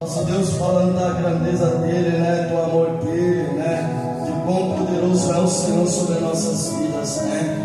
Nosso Deus, falando da grandeza dele, né, do amor dele, né, de quão poderoso é o Senhor sobre nossas vidas, né.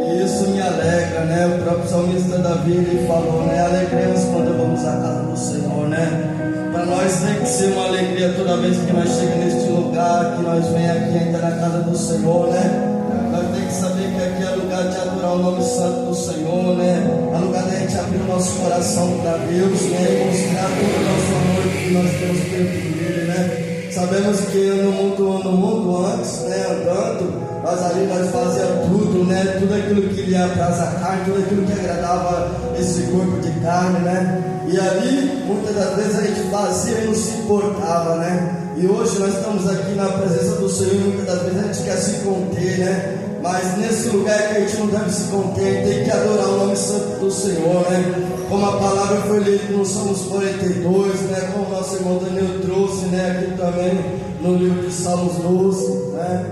E isso me alegra, né. O próprio salmista Davi, ele falou, né, alegremos quando vamos à casa do Senhor, né. Para nós tem que ser uma alegria toda vez que nós chegamos neste lugar, que nós vem aqui ainda na casa do Senhor, né. Nós temos que saber que aqui é lugar de adorar o nome santo do Senhor, né? É lugar de a gente abrir o nosso coração para Deus, né? E mostrar todo o nosso amor que nós temos por Ele, né? Sabemos que no mundo antes, né? Andando, nós fazíamos tudo, né? Tudo aquilo que lhe apraz a carne, tudo aquilo que agradava esse corpo de carne, né? E ali, muitas das vezes a gente fazia e não se importava, né? E hoje nós estamos aqui na presença do Senhor e muitas das vezes a gente quer se conter, né? Mas nesse lugar que a gente não deve se conter, tem que adorar o nome santo do Senhor, né? Como a palavra foi lida no Salmos 42, né? Como o nosso irmão Daniel trouxe, né? Aqui também no livro de Salmos 12, né?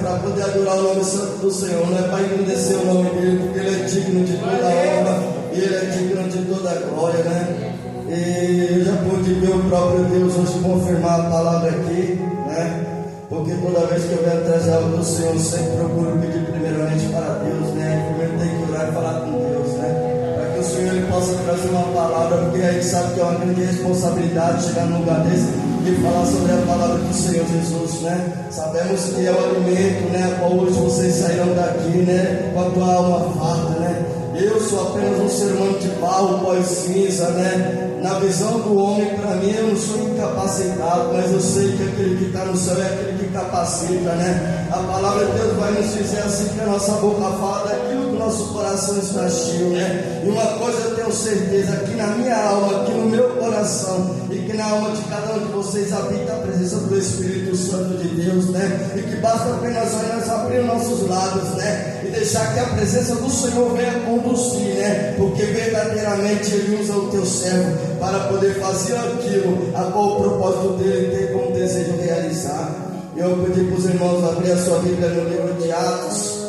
Para poder adorar o nome santo do Senhor, né? Para engrandecer o nome dele, porque ele é digno de toda a honra e ele é digno de toda a glória, né? E eu já pude ver o próprio Deus hoje confirmar a palavra aqui, né? Porque toda vez que eu venho trazer algo do Senhor, eu sempre procuro pedir primeiramente para Deus, né? Primeiro tem que orar e falar com Deus, né? Para que o Senhor ele possa trazer uma palavra, porque a gente sabe que é uma grande responsabilidade chegar num lugar desse e falar sobre a palavra do Senhor Jesus, né? Sabemos que é o alimento, né? Qual hoje vocês sairão daqui, né? Com a tua alma farta, né? Eu sou apenas um ser humano de barro, pó e cinza, né? Na visão do homem, para mim, eu não sou incapacitado, mas eu sei que aquele que está no céu é aquele que capacita, né? A palavra de Deus vai nos dizer assim, que a nossa boca fala daquilo que o nosso coração está cheio, né? E uma coisa eu tenho certeza, que na minha alma, aqui no meu coração, e que na alma de cada um de vocês habita a presença do Espírito Santo de Deus, né? E que basta apenas nós abrir nossos lábios, né? E deixar que a presença do Senhor venha conduzir, né? Porque verdadeiramente Ele usa o teu servo para poder fazer aquilo a qual o propósito dele tem como desejo realizar. Eu pedi para os irmãos abrir a sua Bíblia no livro de Atos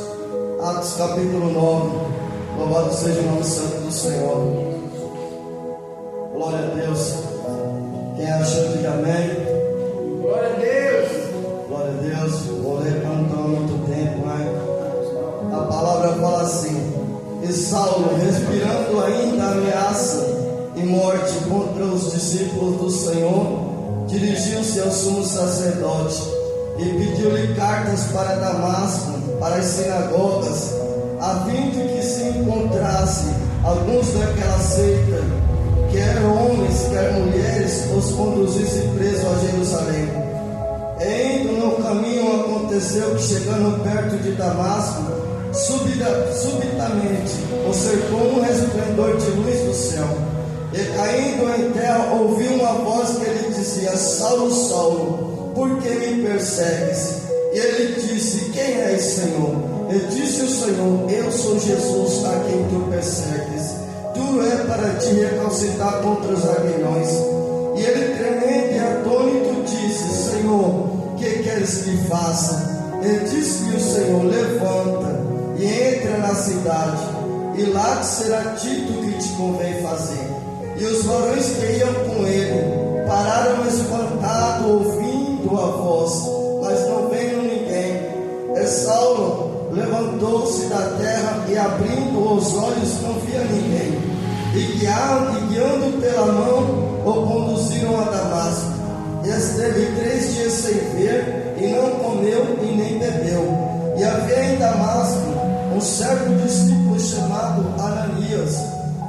capítulo 9. Louvado seja o nome santo do Senhor. Glória a Deus. Quem achou, diga amém. Glória a Deus. Glória a Deus. Vou ler para não tomar muito tempo, né? A palavra fala assim: e Saulo, respirando ainda ameaça e morte contra os discípulos do Senhor, dirigiu-se ao sumo sacerdote e pediu-lhe cartas para Damasco, para as sinagogas, a fim de que se encontrasse alguns daquela seita, quer homens, quer mulheres, os conduzisse preso a Jerusalém. E indo no caminho, aconteceu que, chegando perto de Damasco, subitamente o cercou um resplendor de luz do céu. E caindo em terra, ouviu uma voz que lhe dizia: Saulo, Saulo, por que me persegues? E ele disse: quem és, Senhor? E disse o Senhor: eu sou Jesus, a quem tu persegues. Duro é para ti recalcitrar contra os aguilhões. E ele, tremendo e atônito, disse: Senhor, que queres que faça? E disse-lhe o Senhor: levanta e entra na cidade, e lá te será dito o que te convém fazer. E os varões que iam com ele pararam espantados, ouvindo a voz, mas não vendo ninguém. E Saulo levantou-se da terra e, abrindo os olhos, não via ninguém. E guiando pela mão, o conduziram a Damasco. E esteve 3 dias sem ver, e não comeu e nem bebeu. E havia em Damasco um certo discípulo chamado Ananias.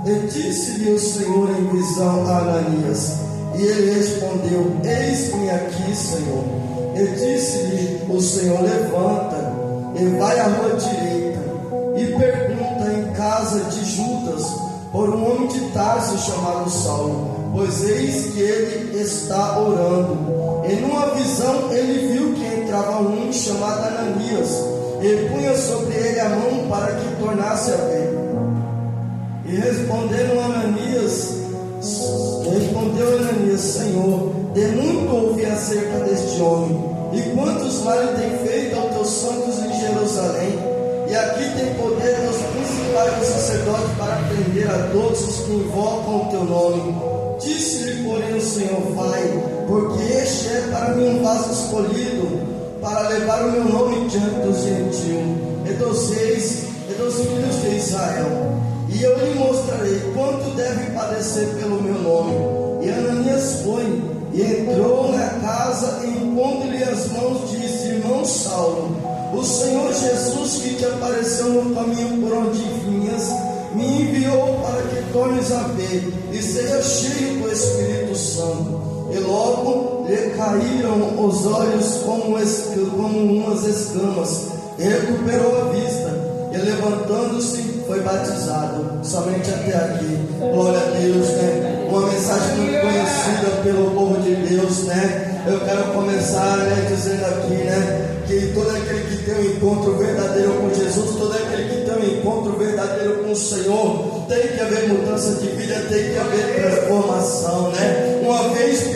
E disse-lhe o Senhor em visão a Ananias. E ele respondeu: eis-me aqui, Senhor. E disse-lhe o Senhor: levanta e vai à rua direita, e pergunta em casa de Judas por um homem de Tarso chamado Saulo, pois eis que ele está orando. E numa visão ele viu que entrava um chamado Ananias, e punha sobre ele a mão para que tornasse a ver. E respondeu Ananias: Senhor, de muito ouvi acerca deste homem, e quantos males tem feito aos teus santos em Jerusalém. E aqui tem poder dos principais dos sacerdotes para prender a todos os que invocam o teu nome. Disse-lhe, porém, o Senhor vai, porque este é para mim um vaso escolhido, para levar o meu nome diante dos gentios, e dos filhos de Israel. E eu lhe mostrarei quanto deve padecer pelo meu nome. E Ananias foi e entrou na casa, e impondo-lhe as mãos, disse: irmão Saulo, o Senhor Jesus, que te apareceu no caminho por onde vinhas, me enviou para que tornes a ver e seja cheio do Espírito Santo. E logo lhe caíram os olhos como umas escamas, e recuperou a vista, e levantando-se foi batizado. Somente até aqui. Glória a Deus, né? Uma mensagem muito conhecida pelo povo de Deus, né? Eu quero começar, né, dizendo aqui, né, que todo aquele que tem um encontro verdadeiro com Jesus, todo aquele que tem um encontro verdadeiro com o Senhor, tem que haver mudança de vida, tem que haver transformação, né? Uma vez que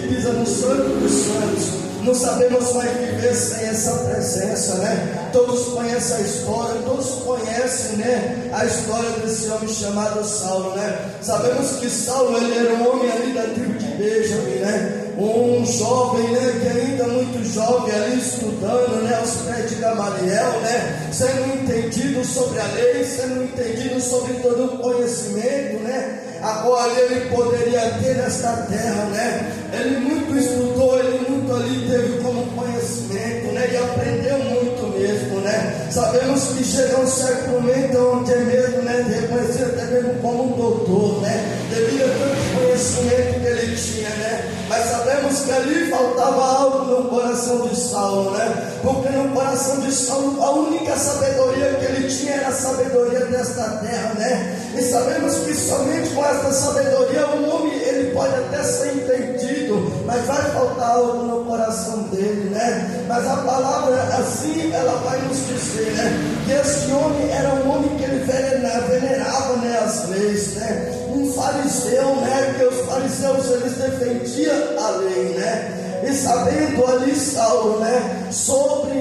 pisa no Santo dos Santos, não sabemos mais viver sem essa presença, né? Todos conhecem a história, todos conhecem, né, a história desse homem chamado Saulo, né? Sabemos que Saulo, ele era um homem ali da tribo de Benjamim, né? Um jovem, né, que ainda muito jovem ali estudando, né, aos pés de Gamaliel, né, sendo entendido sobre a lei, sendo entendido sobre todo o conhecimento, né, agora ele poderia ter nesta terra, né? Ele muito estudou, ele muito ali teve como conhecimento, né, e aprendeu muito mesmo, né? Sabemos que chega um certo momento onde é mesmo, né, reconhecido até mesmo como um doutor, né, devido a tanto conhecimento que ele tinha, né? Mas sabemos que ali faltava algo no coração de Saulo, né? Porque no coração de Saulo a única sabedoria que ele tinha era a sabedoria desta terra, né? E sabemos que somente com esta sabedoria o homem, ele pode até ser entendido, mas vai faltar algo no coração dele, né? Mas a palavra assim, ela vai nos dizer, né, que esse homem era um homem que ele venerava, né, as leis, né? Um fariseu, né? Que os fariseus, eles defendiam a lei, né? E sabendo ali Saulo, né, sobre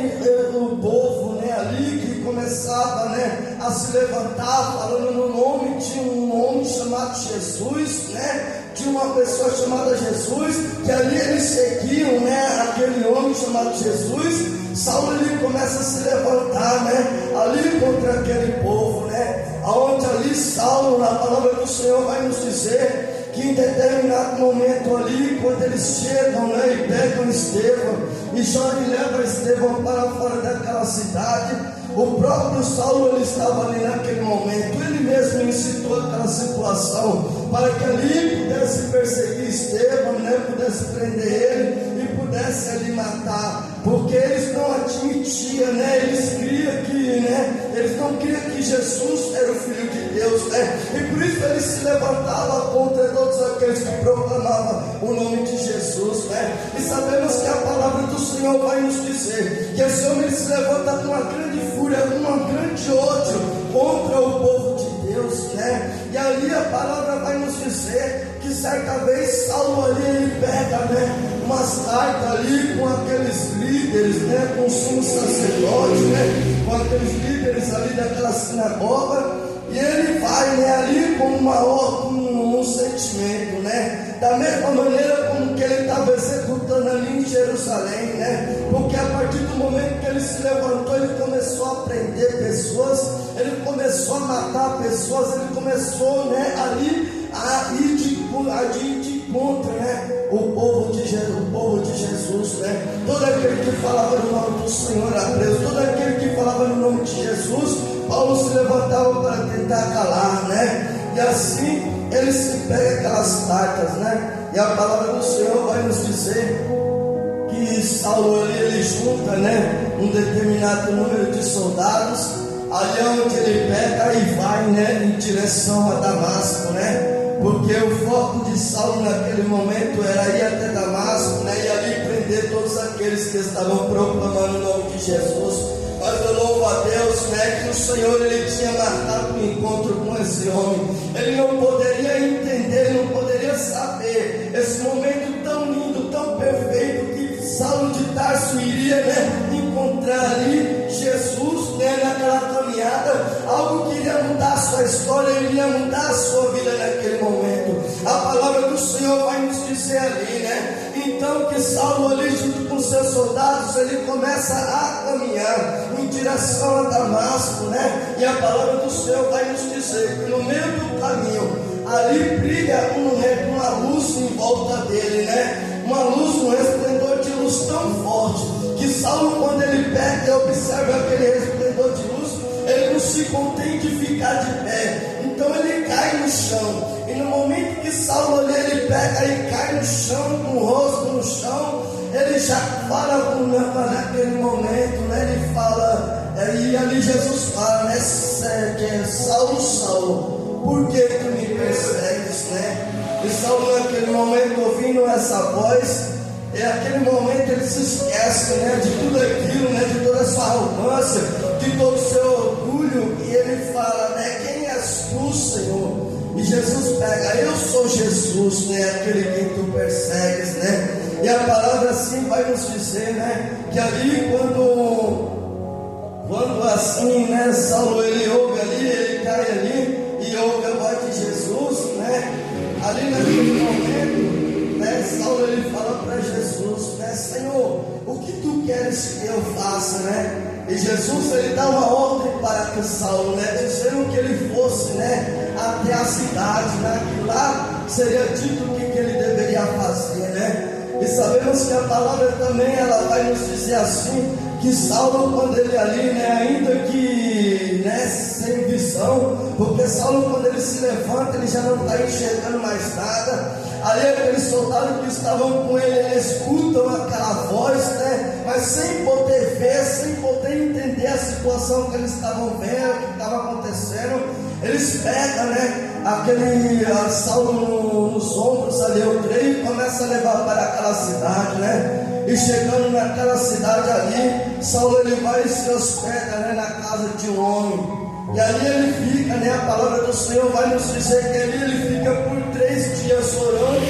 o povo, né, ali que começava, né, a se levantar, falando no nome de um homem chamado Jesus, né, de uma pessoa chamada Jesus, que ali eles seguiam, né, aquele homem chamado Jesus. Saulo, ele começa a se levantar, né, ali contra aquele povo, né, aonde ali Saulo, na palavra do Senhor vai nos dizer que em determinado momento ali, quando eles chegam, né, e pegam Estevão e já levam Estevão para fora daquela cidade, o próprio Saulo, ele estava ali naquele momento, ele mesmo incitou aquela situação para que ali pudesse perseguir Estevão, né, pudesse prender ele e pudesse ali matar, porque eles não admitiam, né, eles criam que, né, eles não criam que Jesus era o Filho de Deus, né, e por isso eles se levantavam contra todos aqueles que proclamavam o nome de Jesus, né, e sabemos que a palavra do Senhor vai nos dizer que esse homem se levanta com uma grande fúria, com um grande ódio contra o povo de Deus, né, e ali a palavra vai nos dizer que certa vez Saulo ali, ele pega, né, umas cartas ali com aqueles líderes, né, com os sumos sacerdotes, né, com aqueles líderes ali daquela sinagoga, e ele vai, né, ali com um sentimento, né, da mesma maneira como que ele estava executando ali em Jerusalém, né, porque a partir do momento que ele se levantou, ele começou a prender pessoas, ele começou a matar pessoas, ele começou, né, ali a ir de contra, né, o povo de Jesus, né, todo aquele que falava no nome do Senhor era preso, todo aquele que falava no nome de Jesus, Paulo se levantava para tentar calar, né, e assim ele se pega aquelas cartas, né, e a palavra do Senhor vai nos dizer que Saulo ele junta, né, um determinado número de soldados, ali onde ele pega e vai, né, em direção a Damasco, né, porque o foco de Saulo naquele momento era ir até Damasco, né, e ali prender todos aqueles que estavam proclamando o nome de Jesus. Mas eu louvo a Deus, né, que o Senhor, ele tinha marcado um encontro com esse homem. Ele não poderia entender, ele não poderia saber esse momento tão lindo, tão perfeito, que Saulo de Tarso iria, né, encontrar ali Jesus, né, naquela caminhada, algo que iria mudar a sua história, iria mudar a sua vida naquele momento. A palavra do Senhor vai nos dizer ali, né? Então que Saulo ali junto com seus soldados, ele começa a caminhar em direção a Damasco, né? E a palavra do Senhor vai nos dizer que no meio do caminho, ali brilha uma luz em volta dele, né? Uma luz, um resplendor de luz tão forte, que Saulo, quando ele pega e observa aquele resplendor de luz, ele não se contém de ficar de pé, então ele cai no chão. E no momento que Saulo ali, ele pega e cai no chão, com o rosto no chão, ele já fala naquele momento, né? Ele fala, e ali Jesus fala, né? Que é Saulo, Saulo, por que tu me persegues, né? E Saulo naquele momento, ouvindo essa voz, e naquele momento ele se esquece, né? De tudo aquilo, né? De toda essa arrogância, de todo o seu orgulho, e ele fala, né? Quem és tu, Senhor? E Jesus pega, eu sou Jesus, né? Aquele que tu persegues, né? E a palavra assim vai nos dizer, né? Que ali quando assim, né? Saulo ele ouve ali, ele cai ali e ouve a voz de Jesus, né? Ali naquele momento, né? Saulo ele fala para Jesus, né? Senhor, o que tu queres que eu faça, né? E Jesus ele dá uma ordem para que Saulo, né? Dizendo que ele fosse, né? Até a cidade, né? Que lá seria dito o que ele deveria fazer, né? E sabemos que a palavra também ela vai nos dizer assim, que Saulo, quando ele ali, né, ainda que, né, sem visão, porque Saulo, quando ele se levanta, ele já não está enxergando mais nada. Ali aqueles soldados que estavam com ele, eles escutam aquela voz, né, mas sem poder ver, sem poder entender a situação que eles estavam vendo, o que estava acontecendo. Eles pegam, né, aquele Saulo nos ombros ali, eu creio, e começa a levar para aquela cidade, né? E chegando naquela cidade ali, Saulo ele vai e se hospeda, né, na casa de um homem. E ali ele fica, né? A palavra do Senhor vai nos dizer que ali ele fica por 3 dias orando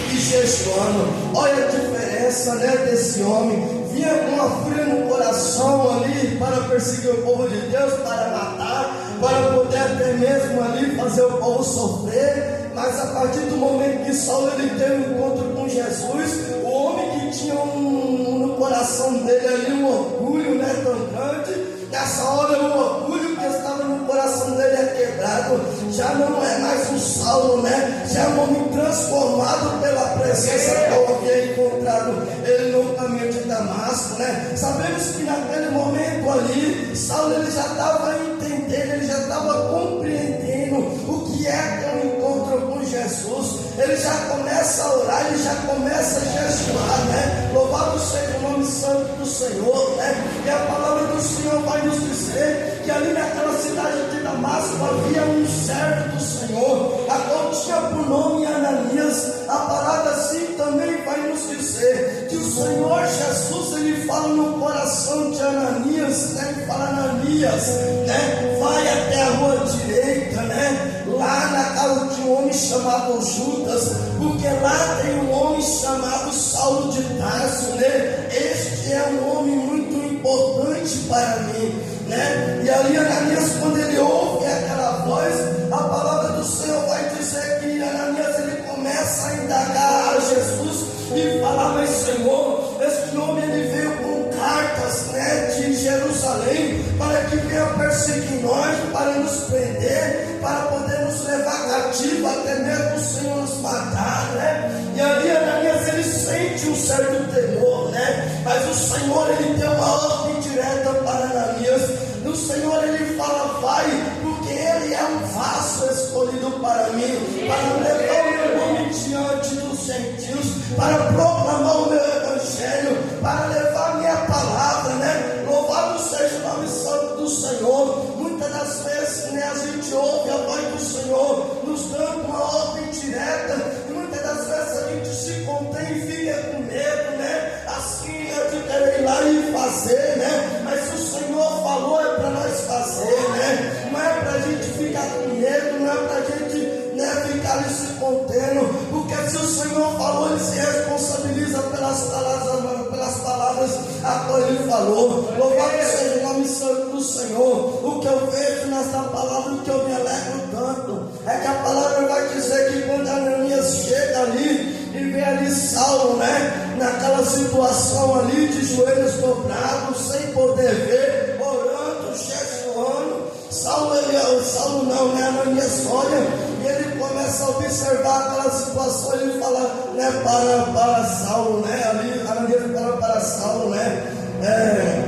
e jejuando. Olha a diferença, né, desse homem. Vinha com uma fúria no coração ali para perseguir o povo de Deus, para matar, para poder até mesmo ali fazer o povo sofrer. Mas a partir do momento que Saulo ele teve um encontro com Jesus, o homem que tinha no coração dele ali um orgulho, né, tão grande, nessa hora o orgulho que estava no coração dele é quebrado. Já não é mais um Saulo, né? Já é um homem transformado pela presença que eu havia encontrado ele no caminho de Damasco, né? Sabemos que naquele momento ali, Saulo ele já estava entendendo, ele já estava compreendendo o que é ter um encontro com Jesus. Ele já começa a orar, ele já começa a jejuar, né? Louvado seja o nome santo do Senhor, né? E a palavra do Senhor vai nos dizer que ali naquela cidade de Damasco havia um servo do Senhor, a qual tinha por nome Ananias. A palavra assim também vai nos dizer que o Senhor Jesus ele fala no coração de Ananias, né? Ele fala, Ananias, né? Vai até a rua direita, né? Lá na casa de um homem chamado Judas, porque lá tem um homem chamado Saulo de Tarso, né? Este é um homem muito importante para mim, né? E ali Ananias, quando ele ouve aquela voz, a palavra do Senhor vai dizer que Ananias ele começa a indagar a Jesus e falar, mas Senhor, este homem ele veio com cartas, né, de Jerusalém, para que venha perseguir nós, para nos prender, para poder nos levar cativo, até mesmo o Senhor nos matar, né? E ali Ananias ele sente um certo temor, né? Mas o Senhor ele tem uma ordem direta para Ananias. O Senhor ele fala, vai, porque ele é um vaso escolhido para mim, para levar o meu nome diante dos gentios, para proclamar o meu evangelho, para levar a minha palavra, né? Louvado seja o nome santo do Senhor. Muitas das vezes, né, a gente ouve a voz do Senhor nos dando uma ordem direta, e muitas das vezes a gente se contém e fica com medo, né? Assim eu quero ir lá e fazer, né? Mas se o Senhor falou, é para nós fazer, né? Não é para a gente ficar com medo, não é para a gente, né, ficar ali se contendo, porque se o Senhor falou, ele se responsabiliza pelas palavras palavras a qual ele falou. Louvado seja o nome santo do Senhor. O que eu vejo nessa palavra, o que eu me alegro tanto, é que a palavra vai dizer que quando Ananias chega ali e vê ali Saulo, né, naquela situação ali de joelhos dobrados, sem poder ver, orando, jejuando, Saulo não, né, Ananias olha e ele começa a observar aquela situação. Ele fala, né, para Saulo, né, ali Ananias fala para Saulo, né,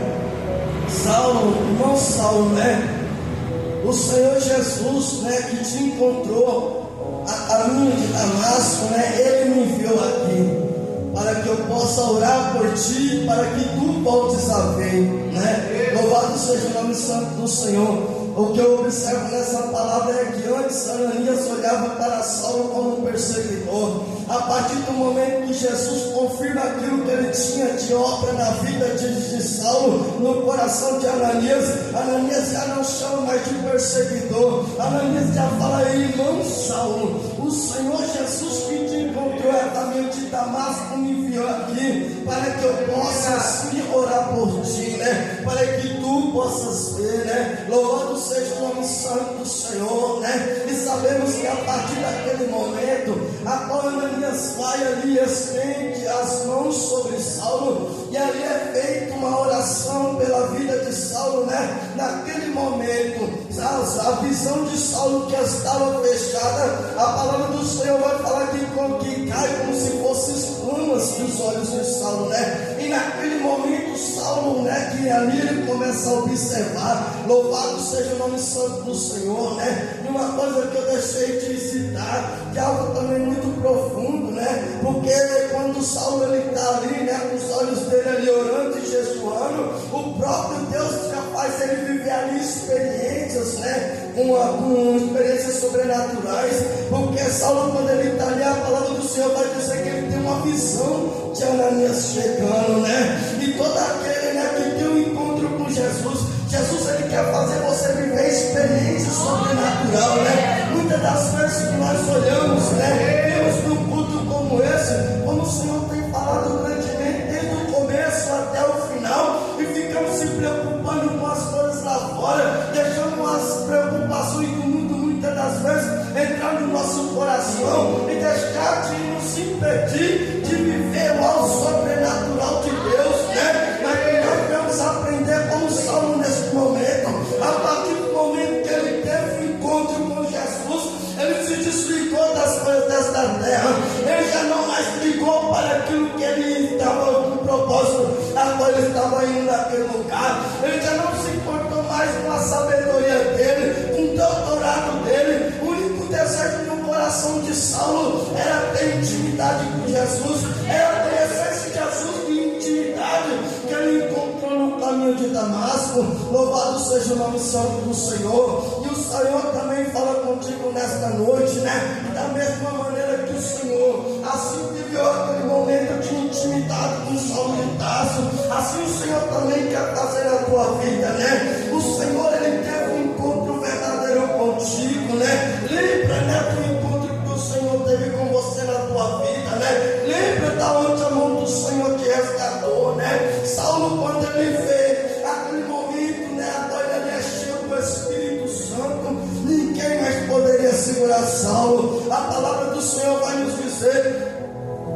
Saulo, irmão Saulo, né, o Senhor Jesus, né, que te encontrou a caminho de Damasco, né, ele me enviou aqui para que eu possa orar por ti, para que tu voltes a ver, né? Louvado seja o nome santo do Senhor. O que eu observo nessa palavra é que antes Ananias olhava para Saulo como um perseguidor. A partir do momento que Jesus confirma aquilo que ele tinha de obra na vida de Saulo, no coração de Ananias, Ananias já não chama mais de perseguidor. Ananias já fala, irmão Saulo, o Senhor Jesus que te encontrou a caminho de Damasco me enviou aqui para que eu possa assim orar por ti, né? Para que tu possas ver, né? Louvado seja o nome santo do Senhor, né? E sabemos que a partir daquele momento, a qual Ananias vai ali, estende as mãos sobre Saulo, e ali é feita uma oração pela vida de Saulo, né? Naquele momento, a visão de Saulo que estava fechada, a palavra do Senhor vai falar que cai como se fossem espumas dos olhos de Saulo, né? E naquele momento, Saulo, né, que ali ele começa a observar, louvado seja o nome santo do Senhor, né? E uma coisa que eu deixei de citar, que é algo também muito profundo, né? Porque quando Saulo ele está ali, né, com os olhos dele ali orando e jejuando, o próprio Deus já faz ele viver ali experiências, né? Com experiências sobrenaturais. Porque Saulo, quando ele está ali, a palavra do Senhor vai dizer que ele tem uma visão de Ananias chegando, né? E todo aquele, né, que tem um encontro com Jesus, ele quer fazer você viver experiência sobrenatural, né? Muitas das vezes que nós olhamos, né, vemos num culto como esse, como o Senhor tem falado grandemente desde o começo até o final, e ficamos se preocupando com as coisas lá fora, deixando as preocupações do mundo muitas das vezes entrar no nosso coração e deixar de nos impedir de viver o algo sobrenatural de Deus, né? Mas nós vamos aprender como Saulo nesse momento. A partir do momento que ele teve um encontro com Jesus, ele se desligou das coisas desta terra. Ele já não mais ligou para aquilo que ele estava com propósito, a qual ele estava indo naquele lugar. Ele já não se importou mais com a sabedoria dele, com o doutorado dele. O único desejo no coração de Saulo era ter intimidade com Jesus, era conhecer esse Jesus de intimidade que ele encontrou no caminho de Damasco. Louvado seja o nome santo do Senhor. E o Senhor também fala contigo nesta noite, né? Da mesma maneira que o Senhor assim viveu aquele momento de intimidade com Saulo de Tarso, assim o Senhor também quer fazer na tua vida, né? O Senhor, ele teve um encontro verdadeiro contigo, né? Lembra, né, do encontro que o Senhor teve com você na tua vida, né? Lembra da onde a mão do Senhor te resgatou, né? Saulo, quando ele vê aquele momento, né, agora ele é cheio do Espírito Santo, ninguém mais poderia segurar Saulo. A palavra do Senhor vai nos dizer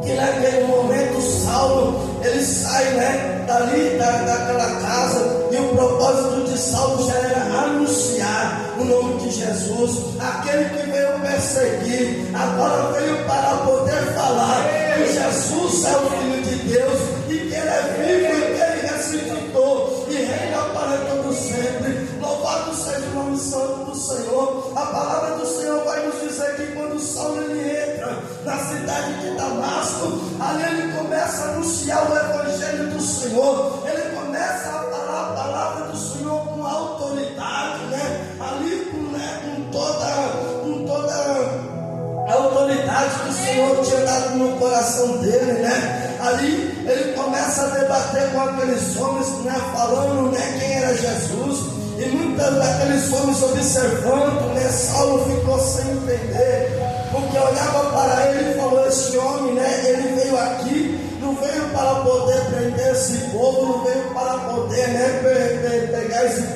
que naquele momento Saulo, ele sai, né, dali daquela casa, e o propósito de Saulo já era anunciar o nome de Jesus. Aquele que veio perseguir, agora veio para poder falar que Jesus é o Filho de Deus, e que ele é vivo, e que ele ressuscitou e reina para todo sempre. Louvado seja o nome santo do Senhor. A palavra do Senhor vai nos dizer que quando Saulo ele entra na cidade de Damasco, ali ele começa a anunciar o evangelho do Senhor. Ele começa a falar a palavra do Senhor com autoridade, né? Ali com toda a autoridade que o Senhor tinha dado no coração dele, né? Ali ele começa a debater com aqueles homens, né, falando, né, quem era Jesus. E muitos daqueles homens observando, né, Saulo ficou sem entender, porque olhava para ele e falou: esse homem, né, ele veio aqui, não veio para poder prender esse povo,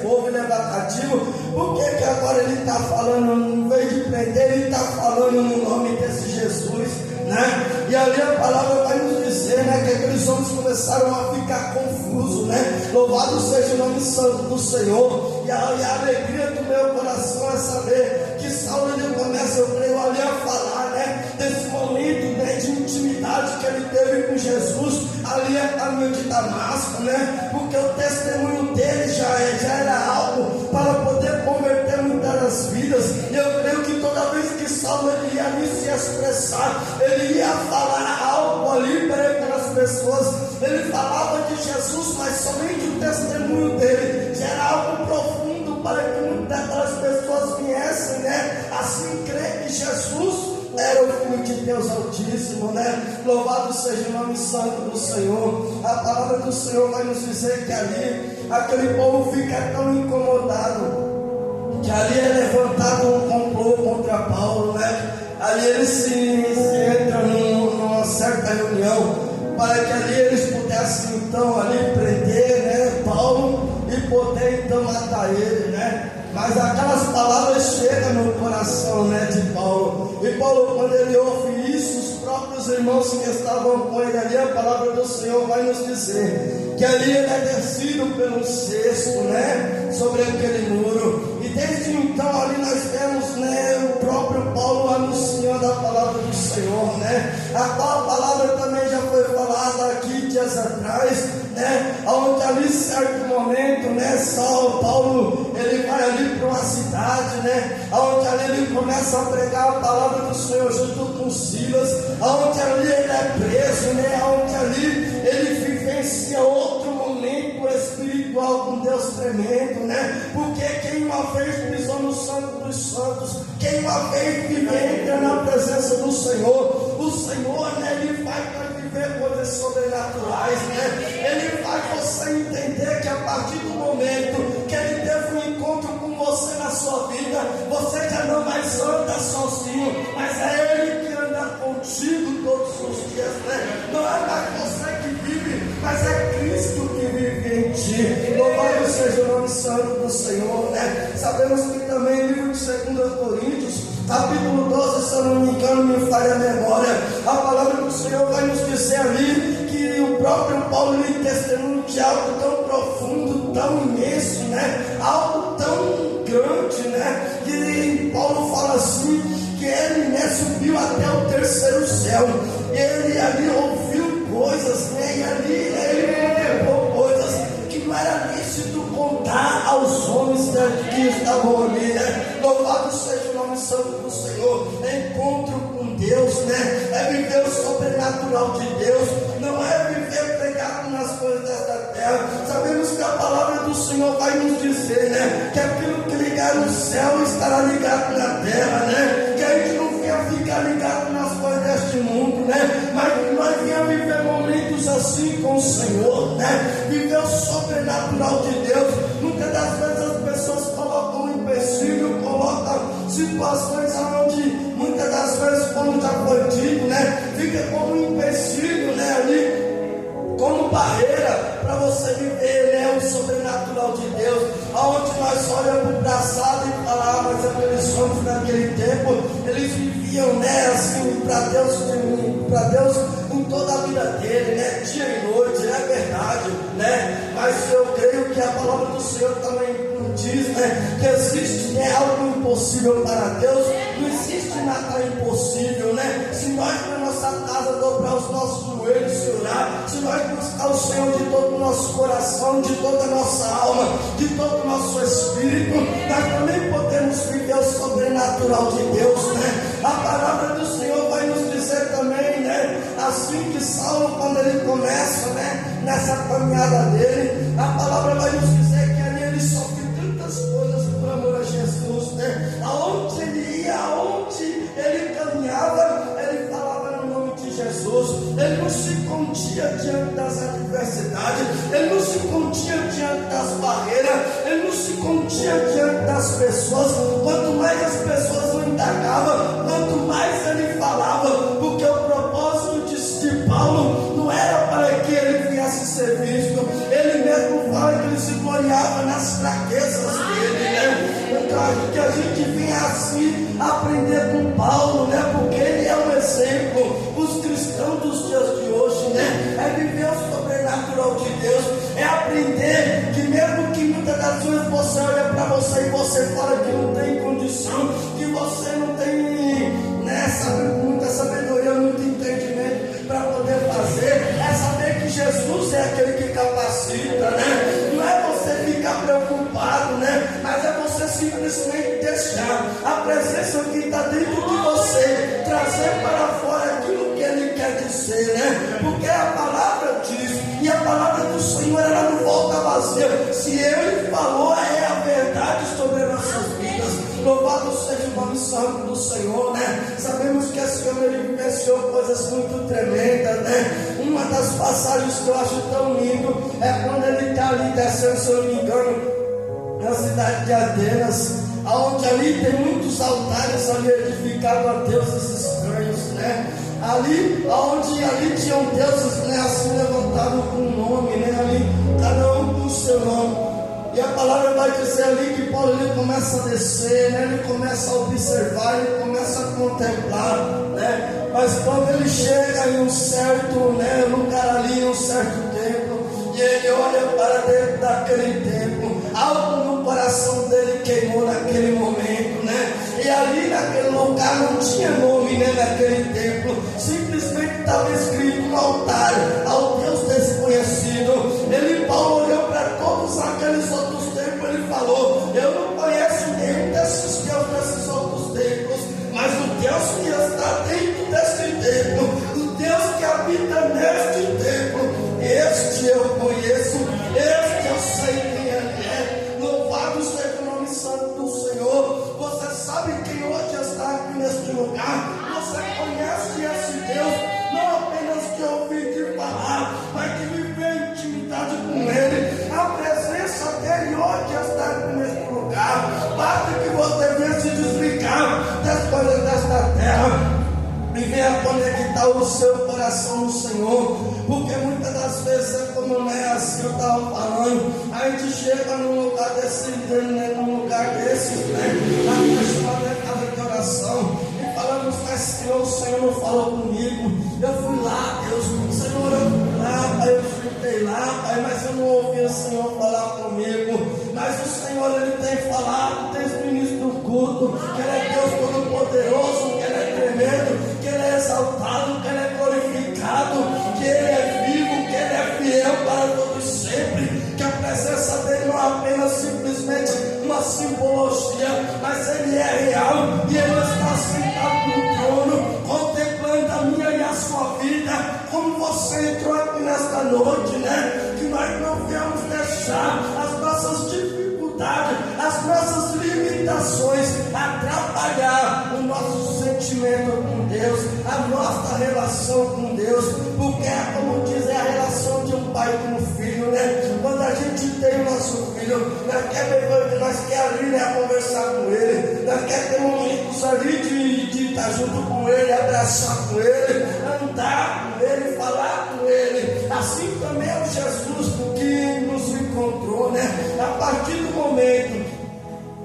povo e levar cativo. Por que agora ele está falando, em vez de prender, ele está falando no nome desse Jesus, né? E ali a palavra vai nos dizer, né, que aqueles homens começaram a ficar confusos, né? Louvado seja o nome santo do Senhor. E a alegria do meu coração é saber que Saulo, ele começa, eu creio, ali a falar, né, desse momento, né, de intimidade que ele teve com Jesus ali a caminho de Damasco, né? Porque o testemunho dele já era algo para poder converter muitas vidas. E eu creio que toda vez que Saulo ele ia ali se expressar, ele ia falar algo ali para aquelas pessoas. Ele falava de Jesus, mas somente o testemunho dele já era algo profundo para que muitas daquelas pessoas viessem, né, assim crer que Jesus era o Filho de Deus Altíssimo, né? Louvado seja o nome santo do Senhor. A palavra do Senhor vai nos dizer que ali aquele povo fica tão incomodado que ali é levantado um complô contra Paulo, né? Ali eles se entram numa certa reunião para que ali eles pudessem então ali prender, né, Paulo e poder então matar ele, né? Mas aquelas palavras chegam no coração, né, de Paulo. E Paulo, quando ele ouve isso, os próprios irmãos que estavam com ele ali, a palavra do Senhor vai nos dizer que ali ele é descido pelo cesto, né, sobre aquele muro. E desde então ali nós temos, né, o próprio Paulo anunciando a palavra do Senhor, né, a qual palavra também já foi falada aqui dias atrás, né, onde ali certo momento, né, Paulo ele vai ali para uma cidade, né, onde ali ele começa a pregar a palavra do Senhor junto com Silas, onde ali ele é preso, né, onde ali ele vivencia outro momento espiritual com Deus tremendo, né, porque quem uma vez pisou no Santo dos Santos, quem uma vez entra na presença do Senhor, o Senhor, né, ele vai para viver coisas sobrenaturais, né, ele faz você entender que a partir do momento que ele teve um encontro com você na sua vida, você já não mais anda sozinho, mas é ele que anda contigo todos os dias, né? Não é mais você que vive, mas é Cristo que vive em ti. Louvado seja o nome santo do Senhor, né? Sabemos que também no livro de 2 Coríntios, capítulo 12, se eu não me engano, me falha a memória, a palavra do Senhor vai nos dizer ali que o próprio Paulo lhe testemunha de algo tão profundo, tão imenso, né? Algo tão grande, né? Que Paulo fala assim, que ele, né, subiu até o terceiro céu, ele ali ouviu coisas, né? E ali ele contemplou coisas que não era lícito contar aos homens que estavam ali, né? Louvado seja o nome santo do Senhor. Encontro com Deus, né? É viver o sobrenatural de Deus, não é viver pregado nas coisas desta terra. Sabemos que a palavra do Senhor vai nos dizer, né, que aquilo que ligar no céu estará ligado na terra, né? Que a gente não venha ficar ligado nas coisas deste mundo, né? Mas que nós venha viver momentos assim com o Senhor, né? Viver o sobrenatural de Deus. Muitas das vezes as pessoas colocam um empecilho, colocam situações onde muitas das vezes, como já foi dito, né, fica como um empecilho, né, ali como barreira para você viver, né, o sobrenatural de Deus, aonde nós olhamos para o passado e falamos, mas aqueles homens naquele tempo, eles viviam, né, assim, para Deus com toda a vida dele, né, dia e noite, é verdade, né, mas eu creio que a palavra do Senhor também diz, né, que existe, né, algo impossível para Deus, não existe nada impossível, né, se nós na nossa casa dobrar os nossos joelhos e orar, se nós buscar o Senhor de todo o nosso coração, de toda a nossa alma, de todo o nosso espírito, nós também podemos viver o sobrenatural de Deus, né, a palavra do Senhor vai nos dizer também, né, assim que Saulo, quando ele começa, né, nessa caminhada dele, a palavra vai nos dizer que ali ele sofre tantas coisas por amor a Jesus, né, aonde ele ia, aonde ele caminhava, ele falava no nome de Jesus, ele não se contia diante das adversidades, ele não se contia diante das barreiras, ele não se contia diante das pessoas. Quanto mais as pessoas o indagavam, quanto mais ele falava, porque o propósito de Paulo não era para que ele viesse ser visto, ele mesmo fala que ele se gloriava nas fraquezas dele, né? Então que a gente venha assim aprender com Paulo, né? Porque ele é um exemplo. Os cristãos dos dias de hoje, né? É viver o sobrenatural de Deus, é aprender que mesmo que muitas das vezes você olha para você e você fala que não tem condição, que você não tem, né, muita sabedoria, muito entendimento para poder fazer, é saber que Jesus é aquele que capacita, né? Não é você ficar preocupado, né? Mas é você simplesmente deixar a presença que está dentro de você trazer para fora aquilo que Ele quer dizer, né? Porque a palavra diz, e a palavra do Senhor ela não volta vazia. Se Ele falou, é a verdade sobre as nossas vidas. Louvado seja o nome santo do Senhor, né? Sabemos que esse homem ele vivenciou coisas muito tremendas, né? Uma das passagens que eu acho tão lindo é quando ele está ali descendo, se eu não me engano, na cidade de Atenas, onde ali tem muitos altares ali edificados a deuses estranhos, né? Ali, onde ali tinham deuses, né, assim levantados com nome, né? Ali, cada um com o seu nome. E a palavra vai dizer ali que Paulo ele começa a descer, né? Ele começa a observar, ele começa a contemplar, né? Mas quando ele chega em um certo, né, lugar ali, em um certo templo, e ele olha para dentro daquele templo, algo no coração dele queimou naquele momento, né? E ali naquele lugar não tinha nome, né? Naquele templo, simplesmente estava escrito um altar ao Deus desconhecido. Ele, Paulo, olhou para todos aqueles outros templos, ele falou: eu não conheço nenhum desses deuses, desses outros templos, mas o Deus que está dentro deste templo, o Deus que habita neste templo, este eu conheço, este eu sei quem Ele é. Louvado seja o nome santo do Senhor. Você sabe quem hoje está aqui neste lugar? Você conhece esse Deus, não apenas de ouvir de falar, mas de viver em intimidade com Ele. A presença dEle hoje está aqui neste lugar. Basta que você venha se desligar das coisas desta terra e venha conectar o seu coração no Senhor, porque muitas das vezes é como, né, assim eu estava falando, a gente chega num lugar desse, né, num lugar desses, né, na minha casa de oração, e falamos, mas Senhor, o Senhor não falou comigo, eu fui lá, Deus, Senhor, eu fui lá, Pai, eu escutei lá, Pai, mas eu não ouvi o Senhor falar comigo, mas o Senhor, Ele tem falado desde o início do culto, que Ele é Deus Todo-Poderoso, que Ele é tremendo, que Ele é exaltado, que Ele é glorificado, que Ele é vivo, que Ele é fiel para todos sempre, que a presença dEle não é apenas simplesmente uma simbologia, mas Ele é real e Ele está sentado no trono, contemplando a minha e a sua vida, como você entrou aqui nesta noite, né? Que nós não viemos deixar as nossas dificuldades, as nossas limitações atrapalhar o nosso sentimento com Deus, a nossa relação com Deus, porque é como diz, é a relação de um pai com um filho, né? Quando a gente tem o nosso filho, nós quer ali, né, conversar com ele, nós quer ter momentos ali de estar junto com ele, abraçar com ele, andar com ele, falar com ele. Assim também é o Jesus que nos encontrou, né? A partir do momento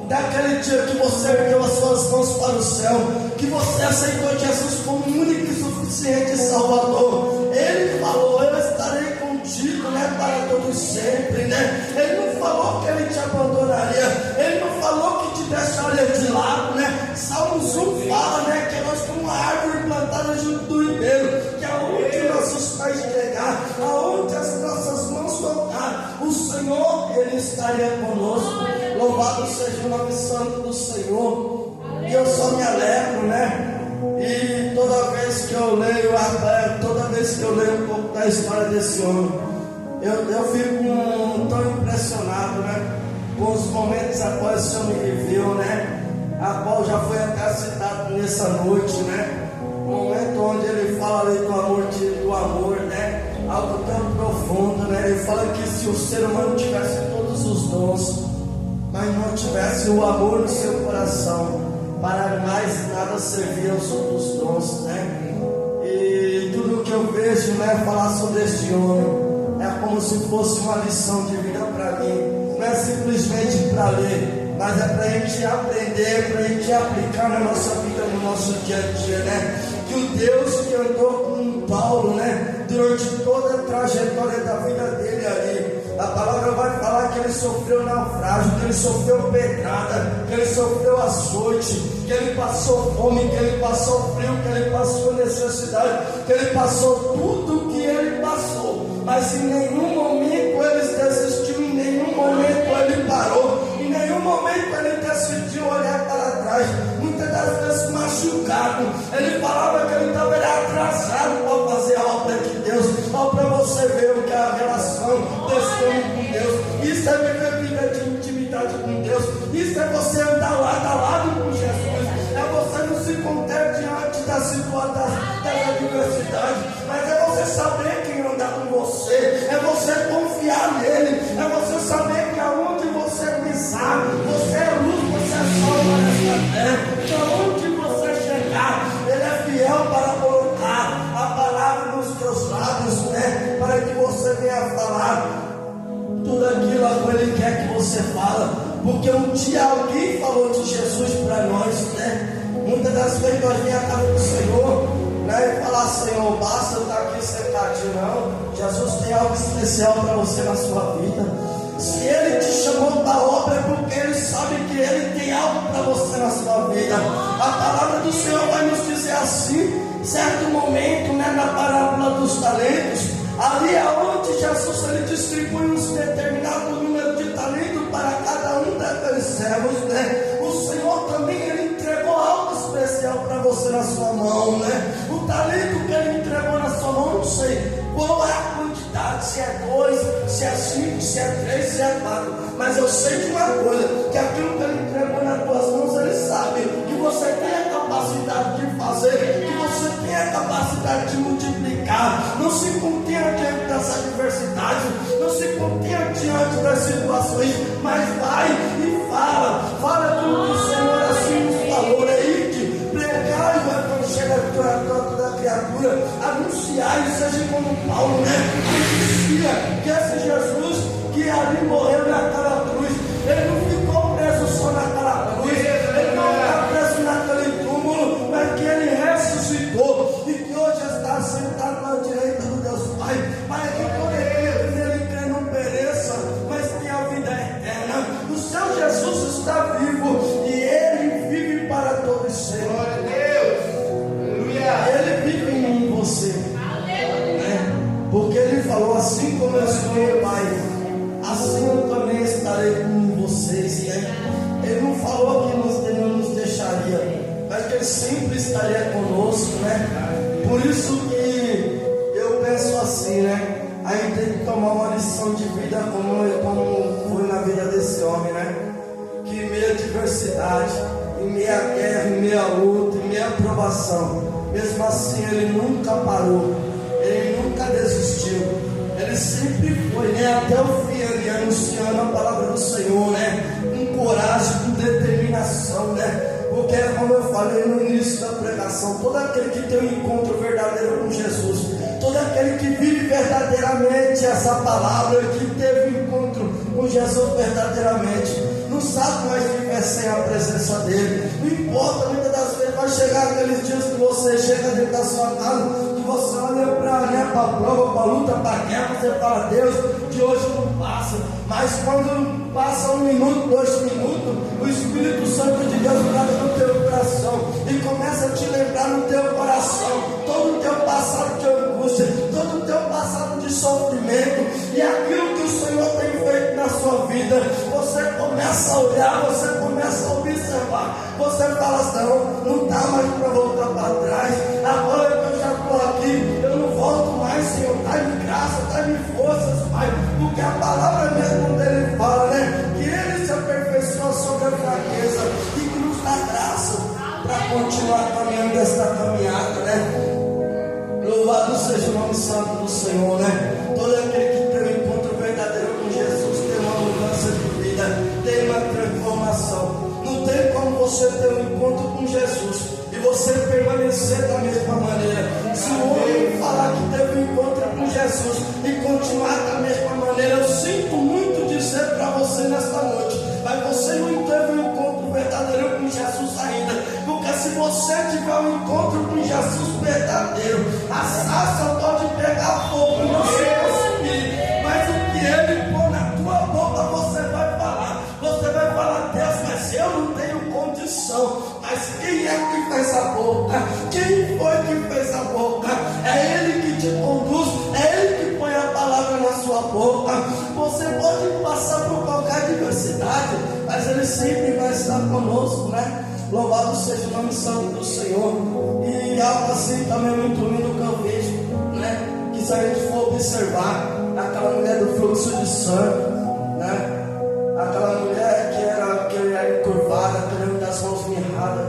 daquele dia que você ergueu as suas mãos para o céu, que você aceitou Jesus como único e suficiente Salvador, Ele falou: eu estarei contigo, né, para todos sempre, né? Ele não falou que Ele te abandonaria, Ele não falou que te deixaria de lado, né? Salmos 1 fala, né, que nós somos uma árvore plantada junto do ribeiro, que aonde nossos pés chegar, aonde as nossas mãos tocar, o Senhor, Ele estaria conosco. Louvado seja o nome santo do Senhor. E eu só me alegro, né? E toda vez que eu leio um pouco da história desse homem, eu fico tão impressionado, né? Com os momentos após esse homem viveu, né? A qual já foi até citado nessa noite, né? Um momento onde ele fala ali do amor, né? Algo tão profundo, né? Ele fala que se o ser humano tivesse todos os dons, mas não tivesse o amor no seu coração, para mais nada servir aos outros dons, né? E tudo que eu vejo, né, falar sobre este homem, é como se fosse uma lição de vida para mim. Não é simplesmente para ler, mas é para a gente aprender, para a gente aplicar na nossa vida, no nosso dia a dia, né? Que o Deus que andou com Paulo, né, durante toda a trajetória da vida dele ali, a palavra vai falar que ele sofreu naufrágio, que ele sofreu pedrada, que ele sofreu açoite, que ele passou fome, que ele passou frio, que ele passou necessidade, que ele passou tudo que ele passou. Mas em nenhum momento ele desistiu, em nenhum momento ele parou, em nenhum momento ele decidiu olhar para trás. Muitas das vezes machucado, ele falava que ele estava atrasado para fazer a obra de Deus. Só para você ver o que é a relação desse homem com Deus. Isso é viver vida de intimidade com Deus. Isso é você andar lado a lado com Jesus. É você não se conter diante da situação, da adversidade, mas é você saber quem anda com você, é você confiar nele, é você saber que aonde você pisar, você é luz, você é sol para esta terra, que aonde você chegar, ele é fiel para colocar a palavra nos teus lábios, né? Para que você venha falar tudo aquilo a que ele quer que você fala, porque um dia alguém falou de Jesus para nós, né? Muitas das vezes nós vem a casa do Senhor, né, e falar: Senhor, basta eu estar aqui sentadinho. Não, Jesus tem algo especial para você na sua vida. Se Ele te chamou para a obra, é porque Ele sabe que Ele tem algo para você na sua vida. A palavra do Senhor vai nos dizer assim, certo momento, né, na parábola dos talentos, ali aonde Jesus ele distribui um determinado número de talentos para cada um daqueles servos, né? O Senhor também ele entregou algo especial para você na sua mão, né? O talento que ele entregou na sua mão, não sei qual é a quantidade, se é 2, se é 5, se é 3, se é 4, mas eu sei de uma coisa, que aquilo que ele entregou nas tuas mãos, ele sabe que você tem a capacidade de fazer, que você tem a capacidade de multiplicar. Não se contenha diante das adversidades, não se contenha diante das situações, mas vai e fala tudo que o Senhor assim nos falou, né? Ide, pregai o evangelho a toda criatura, anunciai, seja como Paulo, né? Anuncia que esse Jesus que ali morreu naquela cruz, ele não ficou preso só naquela cruz, ele não está preso naquele túmulo, mas que ele ressuscitou e que hoje está sentado à direita do Deus Pai, para que todo aquele que nele crê não pereça, mas tenha a vida eterna. O seu Jesus está vivo e ele vive para todos sempre. Glória a Deus. Aleluia. Ele vive em você, né? Porque ele falou: assim como eu estou no Pai, assim eu também estarei com vocês, né? Ele não falou que ele não nos deixaria, mas que ele sempre estaria conosco, né? Por isso que eu penso assim, né? A gente tem que tomar uma lição de vida como foi na vida desse homem, né? Que em meio à adversidade, em meio à guerra, em meio à luta, em meio à provação, mesmo assim ele nunca parou, ele nunca desistiu, ele sempre foi, né, até o fim ali, anunciando a palavra do Senhor, né, com coragem, com determinação, né? Porque, como eu falei no início da pregação, todo aquele que tem um encontro verdadeiro com Jesus, todo aquele que vive verdadeiramente essa palavra, que teve um encontro com Jesus verdadeiramente, não sabe mais viver sem a presença dele. Não importa, muitas das vezes vai chegar aqueles dias que você chega dentro da sua casa, que você olha para a prova, para a luta, para a guerra, você fala: Deus, de hoje não passa. Mas quando passa 1 minuto, 2 minutos, o Espírito Santo de Deus trata no teu coração e começa a te lembrar no teu coração todo o teu passado de angústia, todo o teu passado de sofrimento, e aquilo que o Senhor tem feito na sua vida. Você começa a olhar, você começa a observar, você fala: não dá mais para voltar para trás. Agora que eu já estou aqui, eu não volto mais, Senhor. Dá-me graça, dá-me forças, Pai, porque a palavra mesmo dele fala, né, que ele se aperfeiçoa sobre a fraqueza e que nos dá graça para continuar caminhando esta caminhada, né? Louvado seja o nome santo do Senhor, né? Todo aquele que tem um encontro verdadeiro com Jesus tem uma mudança de vida, tem uma transformação. Não tem como você ter um encontro com Jesus e você permanecer da mesma maneira. Se o homem falar que teve um encontro com Jesus e continuar tempestade, mas Ele sempre vai estar conosco, né? Louvado seja o nome santo do Senhor. E algo assim também muito lindo que eu vejo, né? Que se a gente for observar, aquela mulher do fluxo de sangue, né? Aquela mulher que era encurvada, que das mãos mirradas,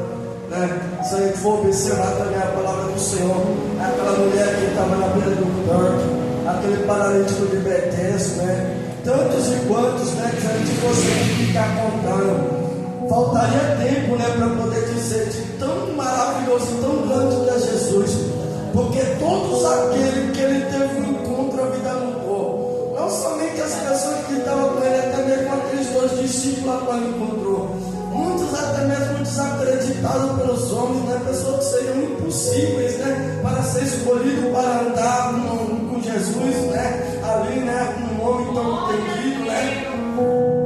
né? Se a gente for observar também a palavra do Senhor, aquela mulher que estava na beira do tanque, aquele paralítico de Betesda, né? Tantos e quantos, né? Que se a gente fosse ficar contando, faltaria tempo, né, para poder dizer de tão maravilhoso e tão grande é Jesus, porque todos aqueles que ele teve um encontro, a vida mudou. Não somente as pessoas que estavam com ele, até mesmo aqueles dois discípulos a qual ele encontrou. Muitos até mesmo desacreditados pelos homens, né, pessoas que seriam impossíveis, né, para ser escolhido para andar com Jesus, né, ali, né, um homem tão entendido, né.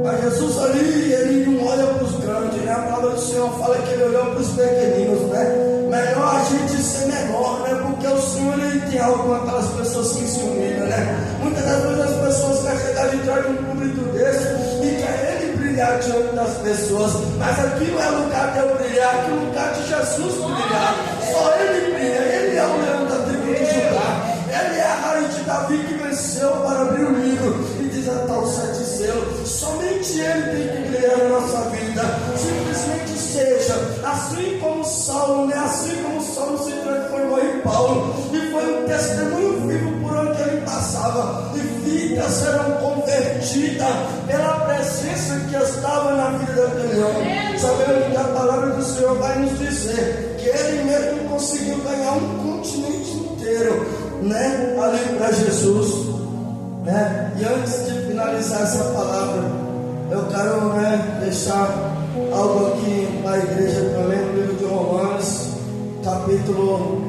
Mas Jesus ali, ele não olha para os grandes, né? A palavra do Senhor fala que ele olhou para os pequeninos, né? Melhor a gente ser menor, né? Porque o Senhor, ele tem algo com aquelas pessoas que se humilham, né? Muitas das vezes as pessoas querem chegar de trás de um público desse e querem ele brilhar diante das pessoas, mas aqui não é lugar de eu brilhar, aqui é o lugar de Jesus brilhar. Só ele brilha, ele é o leão da tribo de Judá, ele é a raiz de Davi que venceu para abrir o livro e desatar os 7 selos. Somente ele tem que brilhar na nossa vida. Simplesmente seja assim como Saulo, né? Assim como Saulo se transformou em Paulo e foi um testemunho vivo por onde ele passava, e vidas serão convertidas pela presença que estava na vida daquele homem. Sabemos que a palavra do Senhor vai nos dizer que ele mesmo conseguiu ganhar um continente inteiro, né? Ali para Jesus, né? E antes de finalizar essa palavra, eu quero, né, deixar algo aqui para a igreja também, no livro de Romanos, capítulo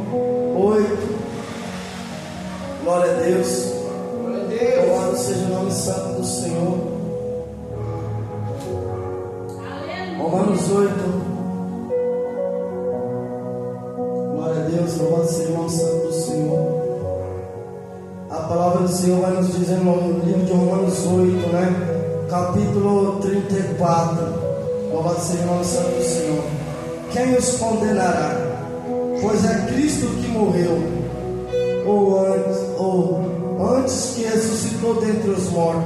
8. Glória a Deus. Glória a Deus. Louvado seja o nome santo do Senhor. Romanos 8. Glória a Deus. Louvado seja o nome santo do Senhor. A palavra do Senhor vai nos dizer no livro de Romanos 8, né? Capítulo 34. Louvado seja o nome santo do Senhor. Quem os condenará? Pois é Cristo que morreu, ou antes que ressuscitou dentre os mortos,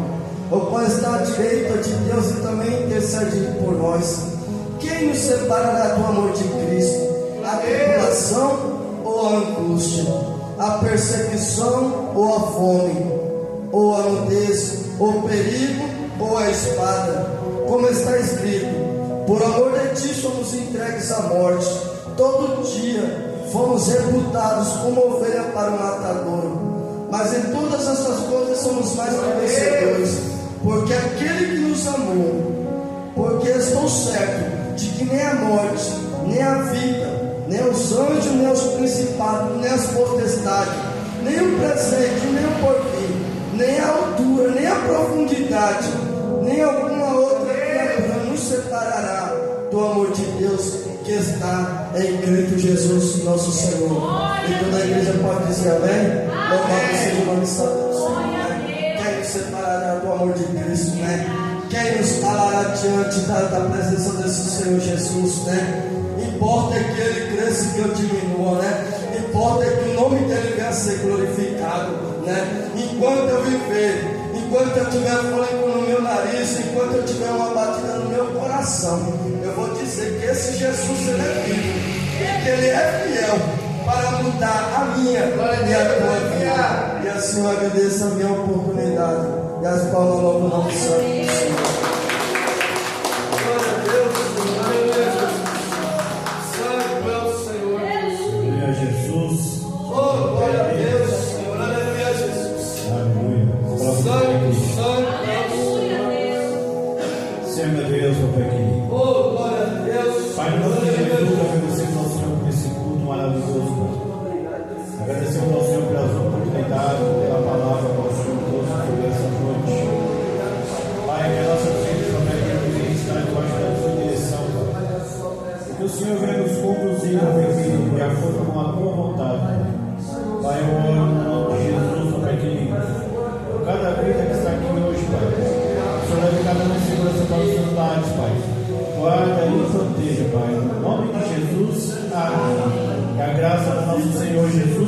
o qual está à direita de Deus e também intercede por nós. Quem nos separará do amor de Cristo? A tribulação ou a angústia? A perseguição ou a fome? Ou a nudez? Ou o perigo? Ou a espada? Como está escrito: por amor de ti somos entregues à morte, todo dia fomos reputados como ovelha para o matadouro. Mas em todas essas coisas somos mais que vencedores, porque aquele que nos amou. Porque estou certo de que nem a morte, nem a vida, nem os anjos, nem os principados, nem as potestades, nem o presente, nem o porvir, nem a altura, nem a profundidade, nem alguma outra criatura nos separará do amor de Deus que está em Cristo Jesus, nosso Senhor. E toda a igreja pode dizer amém? Louvado seja o nome santo do Senhor, né? Quem nos separará do amor de Cristo, né? Quem nos calará diante da presença desse Senhor Jesus, né? Importa que ele cresça e que eu diminua, né? Importa que o nome dele venha a ser glorificado, né? Enquanto eu viver, enquanto eu tiver fôlego no meu nariz, enquanto eu tiver uma batida no meu coração, eu vou dizer que esse Jesus, ele é vivo e que ele é fiel para mudar a minha e a tua vida. E assim eu agradeço a minha oportunidade e as palmas no nome santo do Senhor. Glória a Deus, glória a Deus. Santo é o Senhor. Aleluia, Jesus. Oh, glória a Deus, Senhor. Aleluia, Jesus. Aleluia. Santo é o Senhor. Senhor Deus, meu Pai querido. Oh, glória a Deus. Pai, no nome de Jesus, agradecemos ao Senhor por esse culto maravilhoso. Agradecemos ao Senhor pelas oportunidades, pela palavra que o Senhor trouxe por essa noite. Pai, que a nossa vida também tem estar debaixo da sua direção, Pai. E que o Senhor venha nos conduzir, Pai querido, de acordo com a tua vontade. Pai, eu oro no nome de Jesus, Pai querido. Por cada vida que está aqui hoje, Pai. O Senhor leve cada um em segurança para o Senhor. Jesus